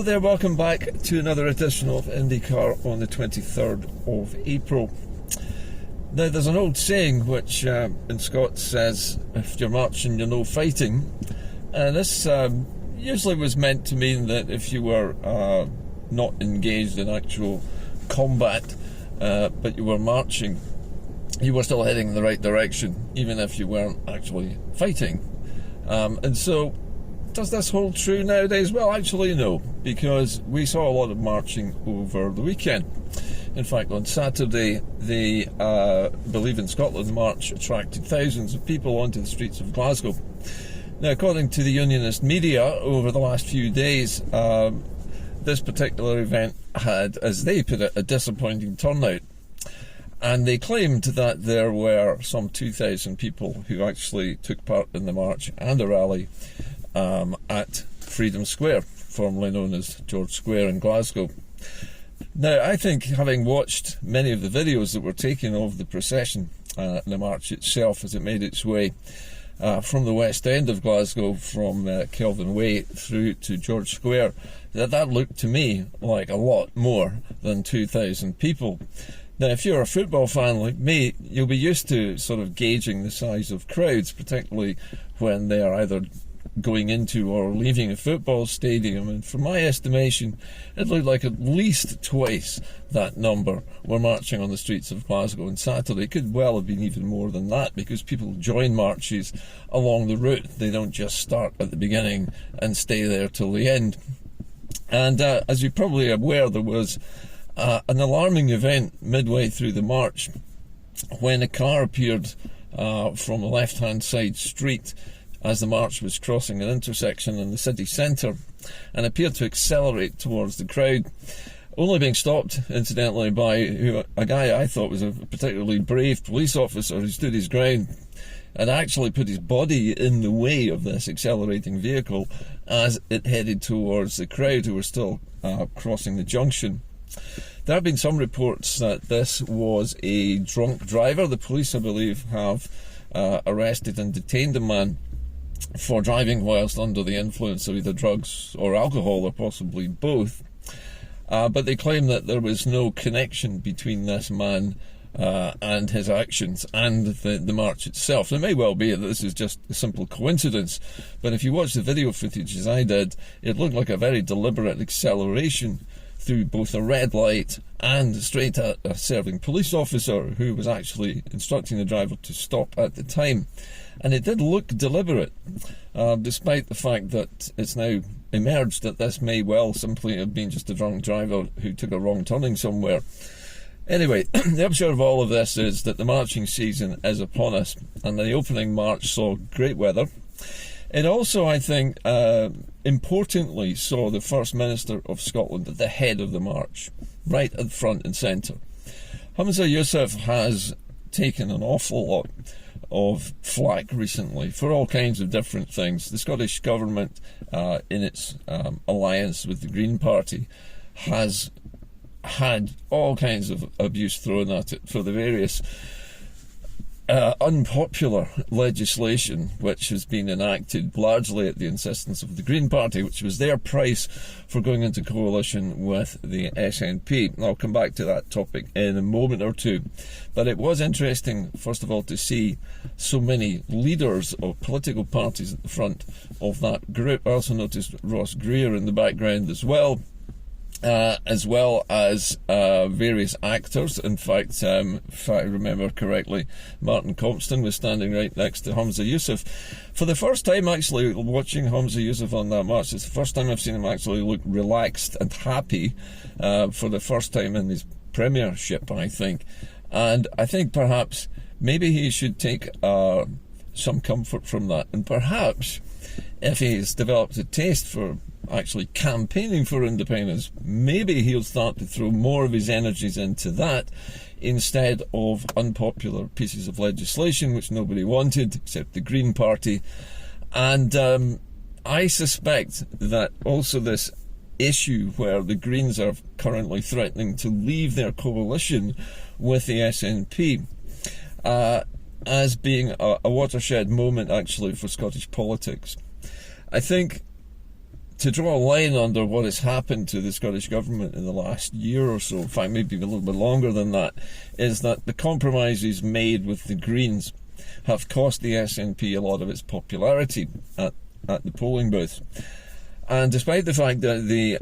there, welcome back to another edition of Inde-Car on the 23rd of April. Now, there's an old saying which in Scots says, if you're marching, you're no fighting. And this usually was meant to mean that if you were not engaged in actual combat, but you were marching, you were still heading in the right direction, even if you weren't actually fighting. And so, does this hold true nowadays? Well, actually no, because we saw a lot of marching over the weekend. In fact, on Saturday, the Believe in Scotland march attracted thousands of people onto the streets of Glasgow. Now, according to the Unionist media, over the last few days, this particular event had, as they put it, a disappointing turnout. And they claimed that there were some 2,000 people who actually took part in the march and a rally at Freedom Square, formerly known as George Square in Glasgow. Now, I think, having watched many of the videos that were taken of the procession and the march itself as it made its way from the west end of Glasgow, from Kelvin Way through to George Square, that looked to me like a lot more than 2,000 people. Now, if you're a football fan like me, you'll be used to sort of gauging the size of crowds, particularly when they are either going into or leaving a football stadium, and from my estimation it looked like at least twice that number were marching on the streets of Glasgow on Saturday. It could well have been even more than that, because people join marches along the route. They don't just start at the beginning and stay there till the end. And as you're probably aware, there was an alarming event midway through the march when a car appeared from the left-hand side street as the march was crossing an intersection in the city centre, and appeared to accelerate towards the crowd, only being stopped, incidentally, by a guy I thought was a particularly brave police officer who stood his ground and actually put his body in the way of this accelerating vehicle as it headed towards the crowd who were still crossing the junction. There have been some reports that this was a drunk driver. The police, I believe, have arrested and detained a man for driving whilst under the influence of either drugs or alcohol, or possibly both. But they claim that there was no connection between this man and his actions and the march itself. It may well be that this is just a simple coincidence, but if you watch the video footage as I did, it looked like a very deliberate acceleration through both a red light and straight at a serving police officer who was actually instructing the driver to stop at the time. And it did look deliberate, despite the fact that it's now emerged that this may well simply have been just a drunk driver who took a wrong turning somewhere. Anyway, the upshot of all of this is that the marching season is upon us, and the opening march saw great weather. It also, I think, importantly saw the First Minister of Scotland at the head of the march, right at front and centre. Humza Yousaf has taken an awful lot of flack recently for all kinds of different things. The Scottish Government, in its alliance with the Green Party, has had all kinds of abuse thrown at it for the various unpopular legislation which has been enacted largely at the insistence of the Green Party, which was their price for going into coalition with the SNP. And I'll come back to that topic in a moment or two. But it was interesting, first of all, to see so many leaders of political parties at the front of that group. I also noticed Ross Greer in the background as well as various actors. In fact, if I remember correctly, Martin Compston was standing right next to Humza Yousaf. For the first time, actually, watching Humza Yousaf on that march, it's the first time I've seen him actually look relaxed and happy for the first time in his premiership, I think. And I think perhaps maybe he should take some comfort from that, and perhaps if he's developed a taste for actually campaigning for independence, maybe he'll start to throw more of his energies into that instead of unpopular pieces of legislation which nobody wanted except the Green Party. And I suspect that also this issue where the Greens are currently threatening to leave their coalition with the SNP as being a watershed moment actually for Scottish politics. I think to draw a line under what has happened to the Scottish Government in the last year or so, in fact maybe a little bit longer than that, is that the compromises made with the Greens have cost the SNP a lot of its popularity at the polling booth. And despite the fact that the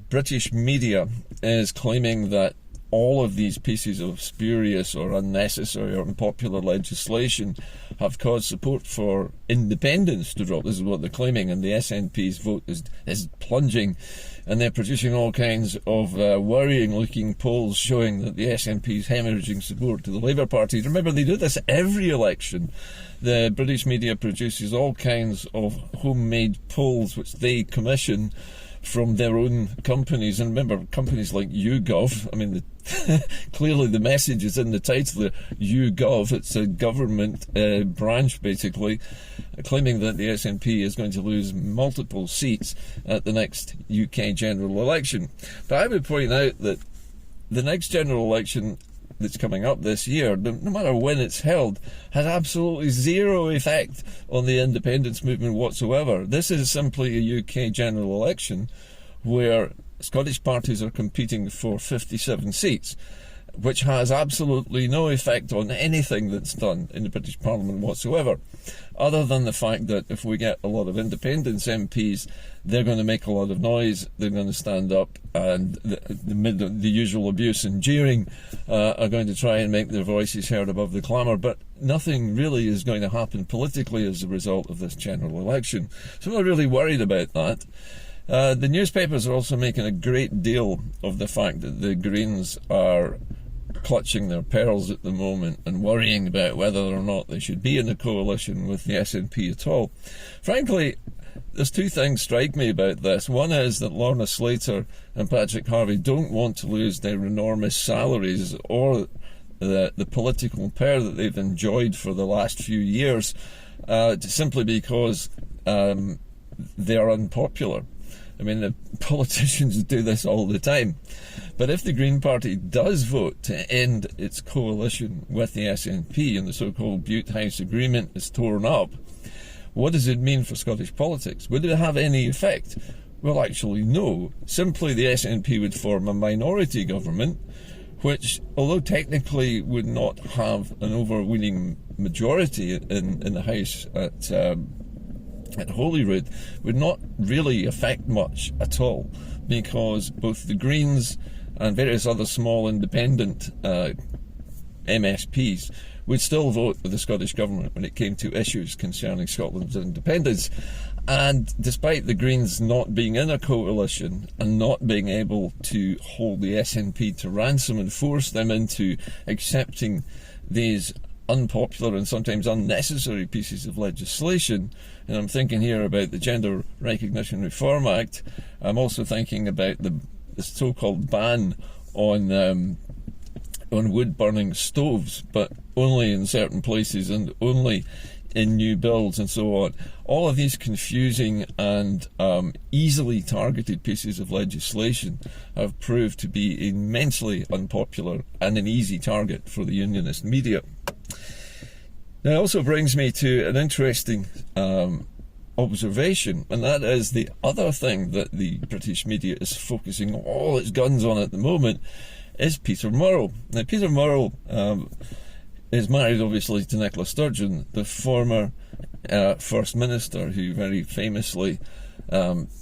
British media is claiming that all of these pieces of spurious or unnecessary or unpopular legislation have caused support for independence to drop. This is what they're claiming, and the SNP's vote is plunging, and they're producing all kinds of worrying-looking polls showing that the SNP is hemorrhaging support to the Labour Party. Remember, they do this every election. The British media produces all kinds of homemade polls which they commission from their own companies. And remember, companies like YouGov, I mean, clearly the message is in the title there, YouGov. It's a government branch, basically, claiming that the SNP is going to lose multiple seats at the next UK general election. But I would point out that the next general election that's coming up this year, no matter when it's held, has absolutely zero effect on the independence movement whatsoever. This is simply a UK general election where Scottish parties are competing for 57 seats, which has absolutely no effect on anything that's done in the British Parliament whatsoever, other than the fact that if we get a lot of independence MPs, they're going to make a lot of noise, they're going to stand up, and the usual abuse and jeering are going to try and make their voices heard above the clamour. But nothing really is going to happen politically as a result of this general election. So I'm not really worried about that. The newspapers are also making a great deal of the fact that the Greens are clutching their pearls at the moment and worrying about whether or not they should be in a coalition with the SNP at all. Frankly, there's two things strike me about this. One is that Lorna Slater and Patrick Harvey don't want to lose their enormous salaries or the political power that they've enjoyed for the last few years simply because they are unpopular. I mean, the politicians do this all the time. But if the Green Party does vote to end its coalition with the SNP and the so-called Butte House Agreement is torn up, what does it mean for Scottish politics? Would it have any effect? Well, actually, no. Simply the SNP would form a minority government, which, although technically would not have an overweening majority in the House at Holyrood, would not really affect much at all, because both the Greens and various other small independent MSPs would still vote with the Scottish Government when it came to issues concerning Scotland's independence. And despite the Greens not being in a coalition and not being able to hold the SNP to ransom and force them into accepting these unpopular and sometimes unnecessary pieces of legislation, and I'm thinking here about the Gender Recognition Reform Act, I'm also thinking about the so-called ban on wood-burning stoves, but only in certain places and only in new builds and so on. All of these confusing and easily targeted pieces of legislation have proved to be immensely unpopular and an easy target for the unionist media. Now, it also brings me to an interesting observation, and that is the other thing that the British media is focusing all its guns on at the moment is Peter Murrell. Now, Peter Murrell is married, obviously, to Nicola Sturgeon, the former First Minister, who very famously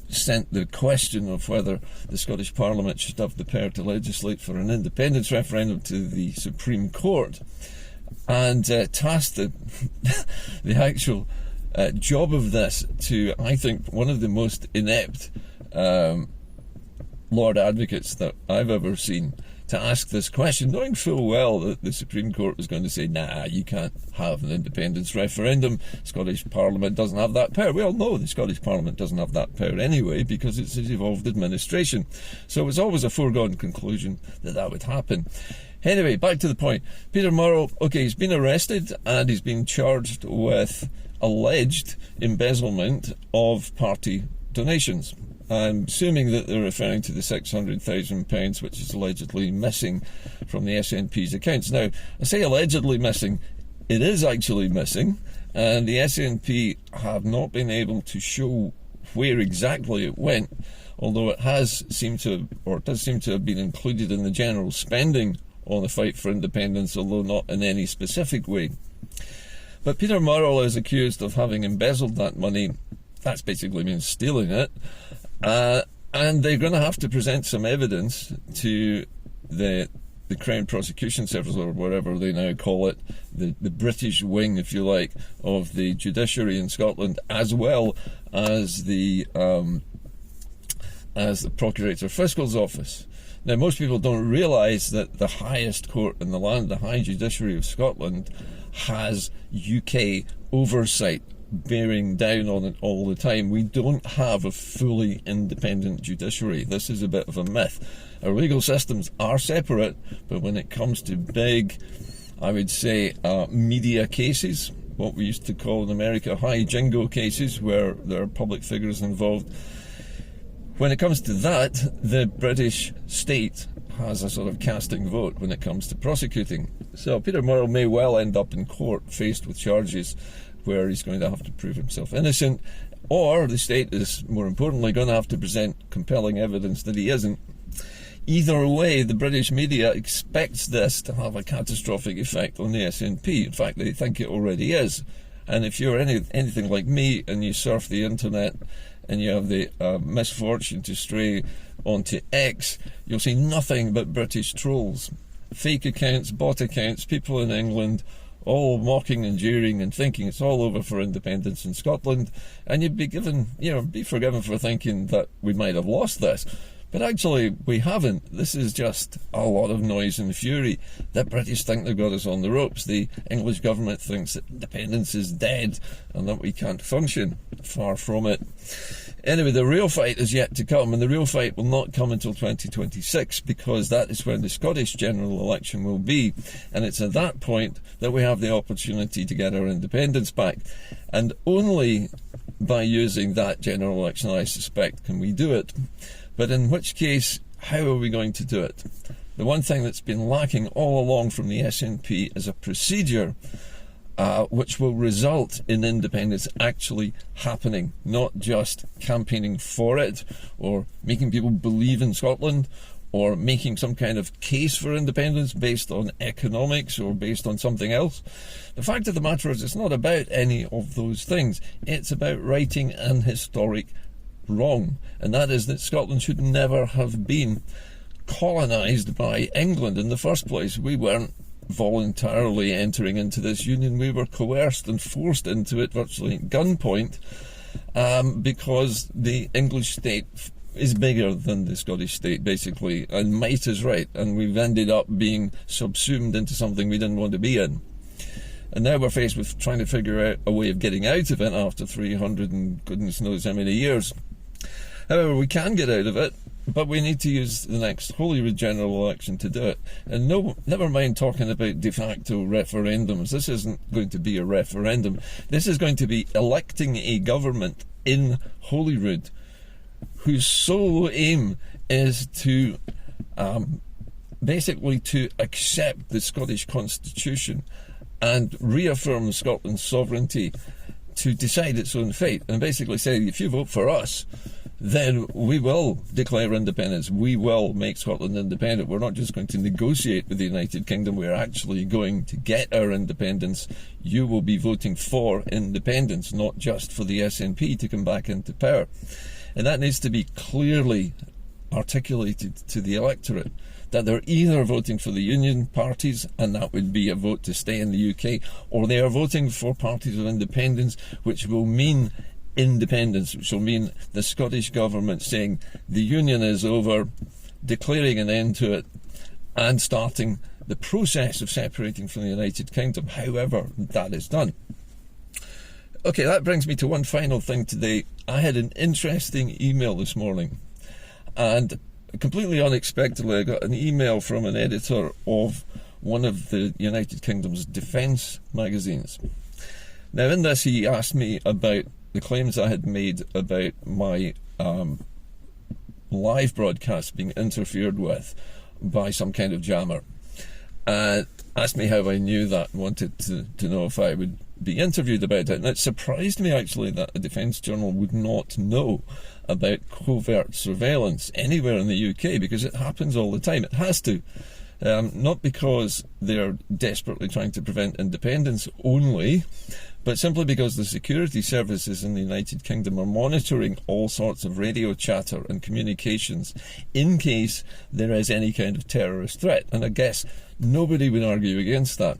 sent the question of whether the Scottish Parliament should have the power to legislate for an independence referendum to the Supreme Court, and tasked the actual job of this to, I think, one of the most inept Lord Advocates that I've ever seen, to ask this question, knowing full well that the Supreme Court was going to say, nah, you can't have an independence referendum. Scottish Parliament doesn't have that power. We all know the Scottish Parliament doesn't have that power anyway, because it's a devolved administration. So it was always a foregone conclusion that that would happen. Anyway, back to the point. Peter Murrell, okay, he's been arrested and he's been charged with alleged embezzlement of party donations. I'm assuming that they're referring to the £600,000 which is allegedly missing from the SNP's accounts. Now, I say allegedly missing, it is actually missing, and the SNP have not been able to show where exactly it went, although it does seem to have been included in the general spending on the fight for independence, although not in any specific way. But Peter Murrell is accused of having embezzled that money. That's basically means stealing it. And they're going to have to present some evidence to the Crown Prosecution Service, or whatever they now call it, the British wing, if you like, of the judiciary in Scotland, as well as the Procurator Fiscal's office. Now, most people don't realise that the highest court in the land, the High Judiciary of Scotland, has UK oversight bearing down on it all the time. We don't have a fully independent judiciary. This is a bit of a myth. Our legal systems are separate, but when it comes to big, I would say, media cases, what we used to call in America high jingo cases, where there are public figures involved, when it comes to that, the British state has a sort of casting vote when it comes to prosecuting. So Peter Murrell may well end up in court faced with charges where he's going to have to prove himself innocent, or the state is, more importantly, going to have to present compelling evidence that he isn't. Either way, the British media expects this to have a catastrophic effect on the SNP. In fact, they think it already is. And if you're anything like me and you surf the internet and you have the misfortune to stray onto X, you'll see nothing but British trolls. Fake accounts, bot accounts, people in England, all mocking and jeering and thinking it's all over for independence in Scotland. And you'd be be forgiven for thinking that we might have lost this. But actually, we haven't. This is just a lot of noise and fury. The British think they've got us on the ropes. The English government thinks that independence is dead and that we can't function. Far from it. Anyway, the real fight is yet to come, and the real fight will not come until 2026, because that is when the Scottish general election will be. And it's at that point that we have the opportunity to get our independence back. And only by using that general election, I suspect, can we do it. But in which case, how are we going to do it? The one thing that's been lacking all along from the SNP is a procedure which will result in independence actually happening, not just campaigning for it or making people believe in Scotland or making some kind of case for independence based on economics or based on something else. The fact of the matter is, it's not about any of those things. It's about righting an historic wrong, and that is that Scotland should never have been colonised by England in the first place. We weren't voluntarily entering into this union. We were coerced and forced into it virtually at gunpoint because the English state is bigger than the Scottish state, basically, and might is right, and we've ended up being subsumed into something we didn't want to be in. And now we're faced with trying to figure out a way of getting out of it after 300 and goodness knows how many years. However, we can get out of it, but we need to use the next Holyrood general election to do it. And never mind talking about de facto referendums. This isn't going to be a referendum. This is going to be electing a government in Holyrood whose sole aim is to basically to accept the Scottish Constitution and reaffirm Scotland's sovereignty, to decide its own fate, and basically say, if you vote for us, then we will declare independence. We will make Scotland independent. We're not just going to negotiate with the United Kingdom. We're actually going to get our independence. You will be voting for independence, not just for the SNP to come back into power. And that needs to be clearly articulated to the electorate, that they're either voting for the union parties, and that would be a vote to stay in the UK, or they are voting for parties of independence, which will mean independence, which will mean the Scottish government saying the union is over, declaring an end to it, and starting the process of separating from the United Kingdom, however that is done. Okay, that brings me to one final thing today. I had an interesting email this morning, and completely unexpectedly I got an email from an editor of one of the United Kingdom's defence magazines. Now in this he asked me about the claims I had made about my live broadcast being interfered with by some kind of jammer. Asked me how I knew that, and wanted to know if I would be interviewed about it. And it surprised me, actually, that a defence journal would not know about covert surveillance anywhere in the UK, because it happens all the time. It has to. Not because they're desperately trying to prevent independence only, but simply because the security services in the United Kingdom are monitoring all sorts of radio chatter and communications in case there is any kind of terrorist threat. And I guess nobody would argue against that.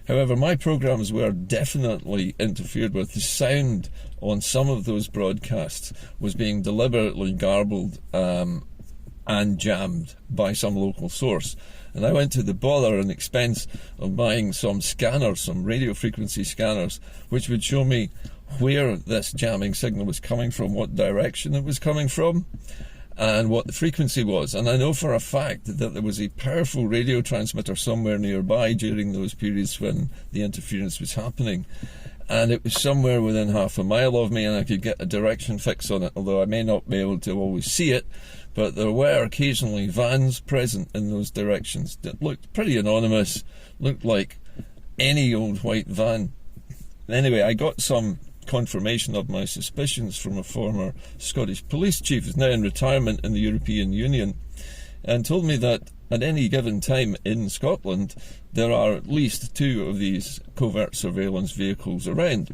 However, my programmes were definitely interfered with. The sound on some of those broadcasts was being deliberately garbled and jammed by some local source. And I went to the bother and expense of buying some scanners, some radio frequency scanners, which would show me where this jamming signal was coming from, what direction it was coming from, and what the frequency was. And I know for a fact that there was a powerful radio transmitter somewhere nearby during those periods when the interference was happening. And it was somewhere within half a mile of me, and I could get a direction fix on it, although I may not be able to always see it. But there were occasionally vans present in those directions that looked pretty anonymous, looked like any old white van. Anyway, I got some confirmation of my suspicions from a former Scottish police chief who's now in retirement in the European Union, and told me that at any given time in Scotland there are at least 2 of these covert surveillance vehicles around.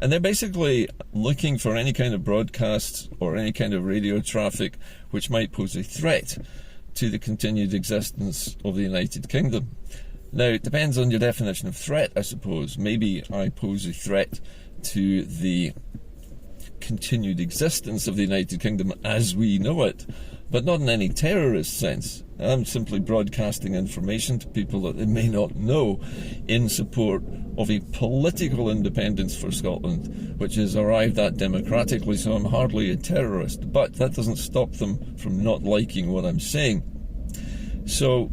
And they're basically looking for any kind of broadcasts or any kind of radio traffic which might pose a threat to the continued existence of the United Kingdom. Now, it depends on your definition of threat, I suppose. Maybe I pose a threat to the continued existence of the United Kingdom as we know it, but not in any terrorist sense. I'm simply broadcasting information to people that they may not know in support of a political independence for Scotland, which is arrived at democratically, so I'm hardly a terrorist. But that doesn't stop them from not liking what I'm saying. So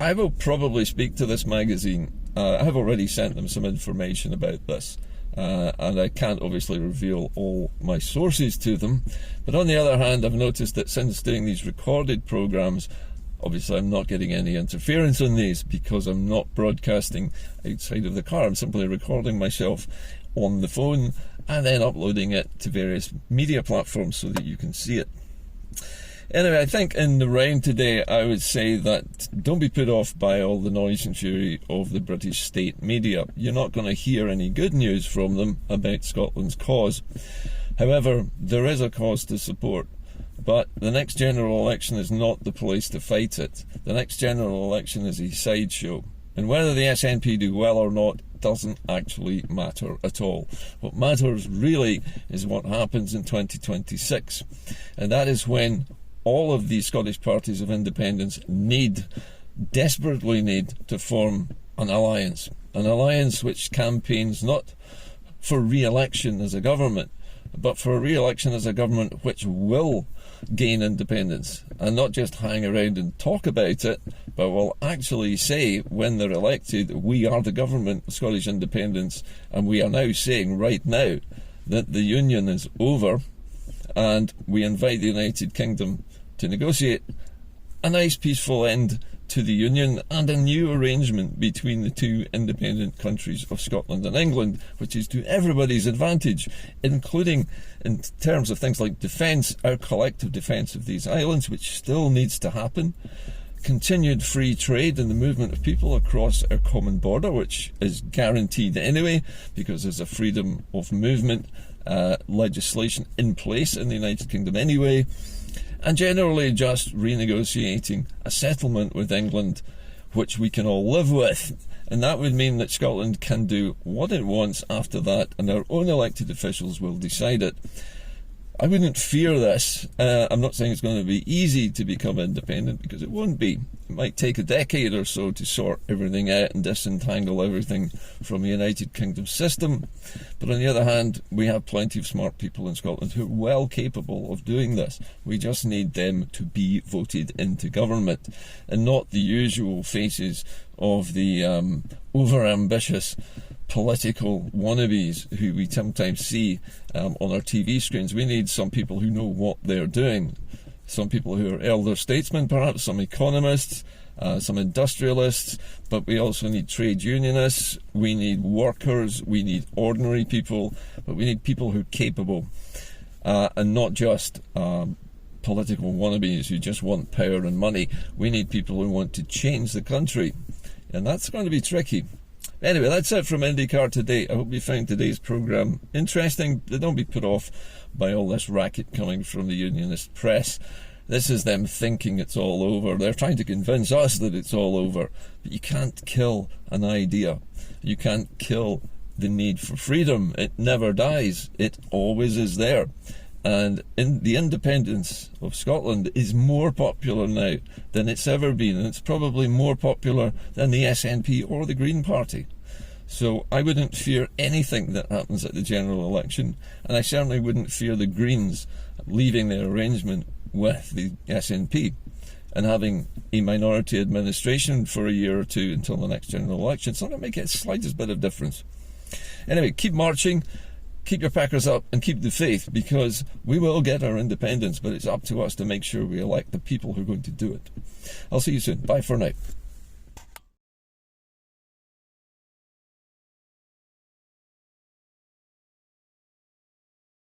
I will probably speak to this magazine. I have already sent them some information about this. And I can't obviously reveal all my sources to them. But on the other hand, I've noticed that since doing these recorded programmes, obviously I'm not getting any interference on these because I'm not broadcasting outside of the car. I'm simply recording myself on the phone and then uploading it to various media platforms so that you can see it. Anyway, I think in the round today, I would say that don't be put off by all the noise and fury of the British state media. You're not going to hear any good news from them about Scotland's cause. However, there is a cause to support. But the next general election is not the place to fight it. The next general election is a sideshow. And whether the SNP do well or not doesn't actually matter at all. What matters really is what happens in 2026. And that is when all of these Scottish parties of independence desperately need to form an alliance which campaigns not for re-election as a government, but for a re-election as a government which will gain independence, and not just hang around and talk about it, but will actually say when they're elected, we are the government of Scottish independence, and we are now saying right now that the union is over, and we invite the United Kingdom to negotiate a nice peaceful end to the Union and a new arrangement between the 2 independent countries of Scotland and England, which is to everybody's advantage, including in terms of things like defence, our collective defence of these islands, which still needs to happen, continued free trade and the movement of people across our common border, which is guaranteed anyway because there's a freedom of movement legislation in place in the United Kingdom anyway, and generally just renegotiating a settlement with England which we can all live with. And that would mean that Scotland can do what it wants after that, and our own elected officials will decide it. I wouldn't fear this. I'm not saying it's going to be easy to become independent, because it won't be. It might take a decade or so to sort everything out and disentangle everything from the United Kingdom system. But on the other hand, we have plenty of smart people in Scotland who are well capable of doing this. We just need them to be voted into government, and not the usual faces of the over-ambitious political wannabes who we sometimes see on our TV screens. We need some people who know what they're doing. some people who are elder statesmen, perhaps some economists, some industrialists, but we also need trade unionists, we need workers, we need ordinary people, but we need people who are capable, and not just political wannabes who just want power and money. We need people who want to change the country, and that's going to be tricky. Anyway, that's it from Inde-Car today. I hope you found today's programme interesting. Don't be put off by all this racket coming from the unionist press. This is them thinking it's all over. They're trying to convince us that it's all over. But you can't kill an idea. You can't kill the need for freedom. It never dies. It always is there. And the independence of Scotland is more popular now than it's ever been, and it's probably more popular than the SNP or the Green Party. So I wouldn't fear anything that happens at the general election, and I certainly wouldn't fear the Greens leaving their arrangement with the SNP and having a minority administration for a year or two until the next general election. It's not going to make a slightest bit of difference. Anyway, keep marching. Keep your packers up and keep the faith, because we will get our independence, but it's up to us to make sure we elect the people who are going to do it. I'll see you soon. Bye for now.